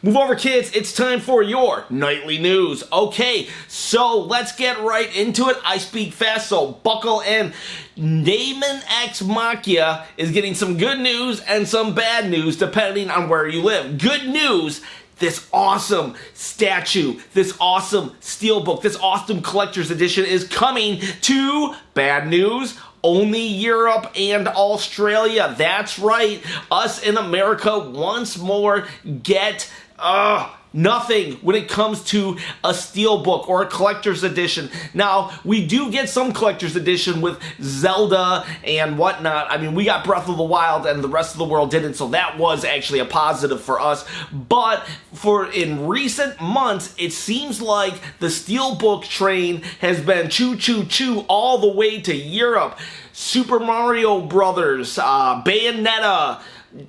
Move over, kids, it's time for your nightly news. Okay, so let's get right into it. I speak fast, so buckle in. DAEMON X Machina is getting some good news and some bad news depending on where you live. Good news, this awesome statue, this awesome steelbook, this awesome collector's edition is coming to, bad news, only Europe and Australia. That's right, us in America once more get nothing when it comes to a steelbook or a collector's edition. Now, we do get some collector's edition with Zelda and whatnot. I mean, we got Breath of the Wild and the rest of the world didn't, so that was actually a positive for us. But in recent months, it seems like the steelbook train has been choo-choo-choo all the way to Europe. Super Mario Brothers, Bayonetta,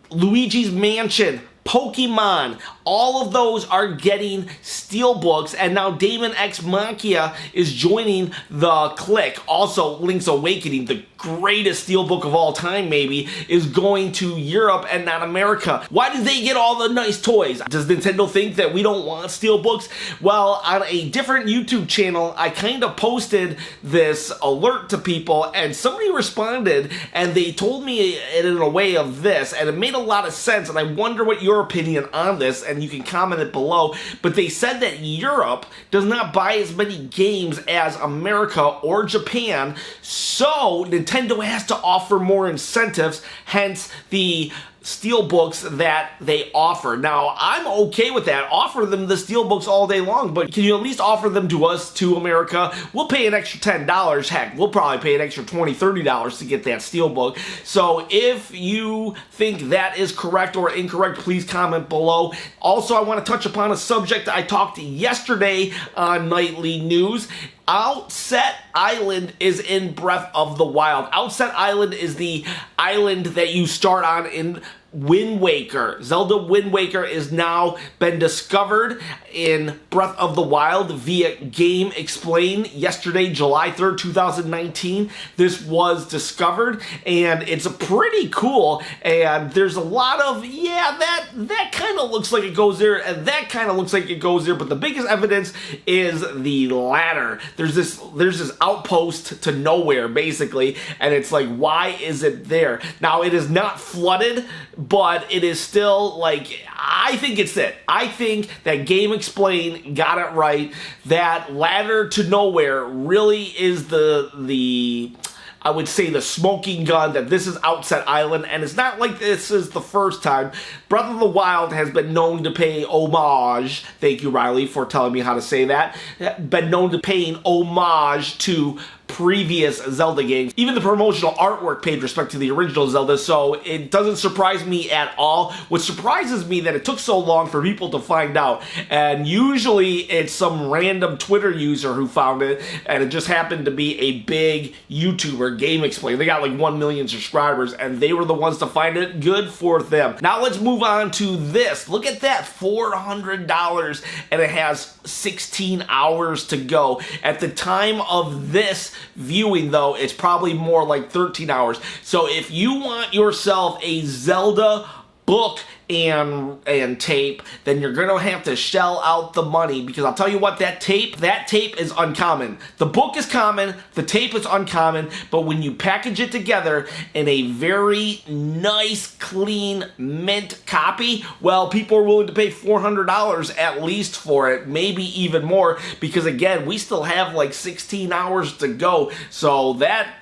Luigi's Mansion, Pokemon, all of those are getting steelbooks, and now DAEMON X Machina is joining the clique. Also, Link's Awakening, the greatest steelbook of all time maybe, is going to Europe and not America. Why do they get all the nice toys? Does Nintendo think that we don't want steelbooks? Well, on a different YouTube channel, I kind of posted this alert to people, and somebody responded, and they told me it in a way of this, and it made a lot of sense, and I wonder what your opinion on this, and you can comment it below. But they said that Europe does not buy as many games as America or Japan, so Nintendo has to offer more incentives, hence the steelbooks that they offer. Now, I'm okay with that. Offer them the steelbooks all day long, but can you at least offer them to us, to America? We'll pay an extra $10. Heck, we'll probably pay an extra $20, $30 to get that steelbook. So if you think that is correct or incorrect, please comment below. Also, I want to touch upon a subject I talked yesterday on Nightly News. Outset Island is in Breath of the Wild. Outset Island is the island that you start on in Wind Waker. Zelda Wind Waker is now been discovered in Breath of the Wild via Game Explain yesterday, July 3rd, 2019. This was discovered, and it's pretty cool, and there's a lot of, yeah, that kind of looks like it goes there, and that kind of looks like it goes there, but the biggest evidence is the ladder. There's this outpost to nowhere, basically, and it's like, why is it there? Now, it is not flooded, but it is still, like, I think it's it. I think that Game Explain got it right. That ladder to nowhere really is the I would say the smoking gun that this is Outset Island, and it's not like this is the first time. Breath of the Wild has been known to pay homage, thank you Riley for telling me how to say that, been known to paying homage to previous Zelda games. Even the promotional artwork paid respect to the original Zelda, so it doesn't surprise me at all. What surprises me that it took so long for people to find out, and usually it's some random Twitter user who found it, and it just happened to be a big YouTuber, Game Explain. They got like 1 million subscribers, and they were the ones to find it. Good for them. Now let's move on to this. Look at that, $400, and it has 16 hours to go. At the time of this viewing, though, it's probably more like 13 hours. So if you want yourself a Zelda book and tape, then you're gonna have to shell out the money, because I'll tell you what, that tape is uncommon. The book is common, the tape is uncommon, but when you package it together in a very nice, clean, mint copy, well, people are willing to pay $400 at least for it, maybe even more, because again, we still have like 16 hours to go, so that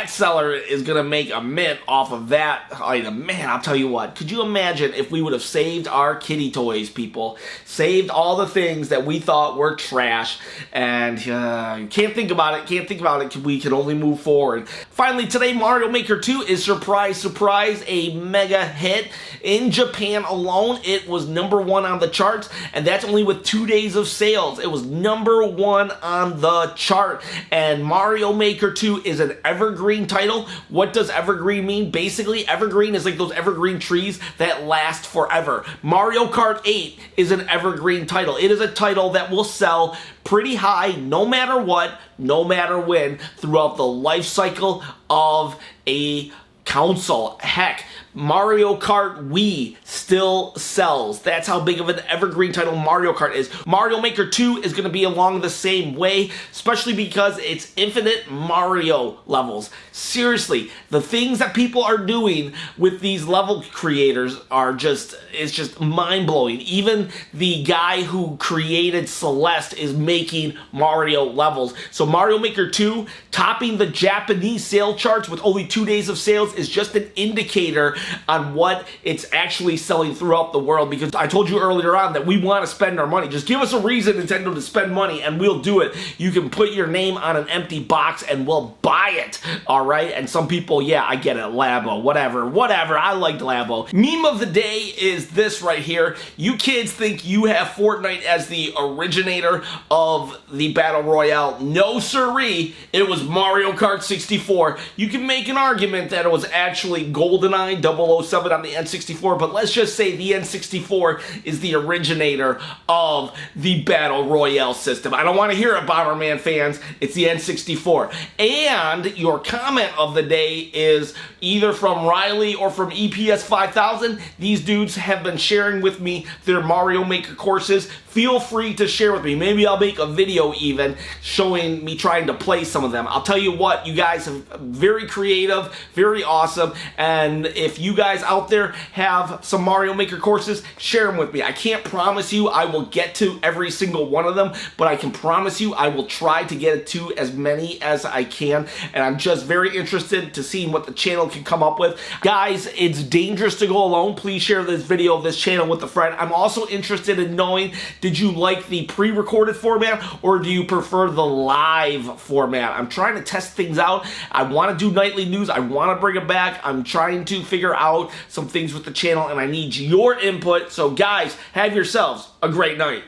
seller is going to make a mint off of that item. Man, I'll tell you what, could you imagine if we would have saved our kitty toys, people? Saved all the things that we thought were trash, and can't think about it, we can only move forward. Finally, today, Mario Maker 2 is, surprise, surprise, a mega hit. In Japan alone, it was #1 on the charts, and that's only with 2 days of sales. It was #1 on the chart, and Mario Maker 2 is an evergreen title. What does evergreen mean? Basically, evergreen is like those evergreen trees that last forever. Mario Kart 8 is an evergreen title. It is a title that will sell pretty high no matter what, no matter when, throughout the life cycle of a console. Heck, Mario Kart Wii still sells. That's how big of an evergreen title Mario Kart is. Mario Maker 2 is going to be along the same way, especially because it's infinite Mario levels. Seriously, the things that people are doing with these level creators are just, it's just mind-blowing. Even the guy who created Celeste is making Mario levels. So Mario Maker 2 topping the Japanese sale charts with only 2 days of sales is just an indicator on what it's actually selling throughout the world, because I told you earlier on that we want to spend our money. Just give us a reason, Nintendo, to spend money and we'll do it. You can put your name on an empty box and we'll buy it, alright? And some people, yeah, I get it, Labo, whatever, I liked Labo. Meme of the day is this right here. You kids think you have Fortnite as the originator of the Battle Royale. No siree, it was Mario Kart 64. You can make an argument that it was actually GoldenEye 007 on the N64, but let's just say the N64 is the originator of the Battle Royale system. I don't want to hear it, Bomberman fans. It's the N64. And your comment of the day is either from Riley or from EPS 5000. These dudes have been sharing with me their Mario Maker courses. Feel free to share with me. Maybe I'll make a video even showing me trying to play some of them. I'll tell you what, you guys are very creative, very awesome, and if you guys out there have some Mario Maker courses, share them with me. I can't promise you I will get to every single one of them, but I can promise you I will try to get to as many as I can, and I'm just very interested to see what the channel can come up with. Guys, it's dangerous to go alone. Please share this video, this channel with a friend. I'm also interested in knowing, did you like the pre-recorded format or do you prefer the live format? I'm trying to test things out. I want to do nightly news. I want to bring it back. I'm trying to figure out some things with the channel and I need your input. So guys, have yourselves a great night.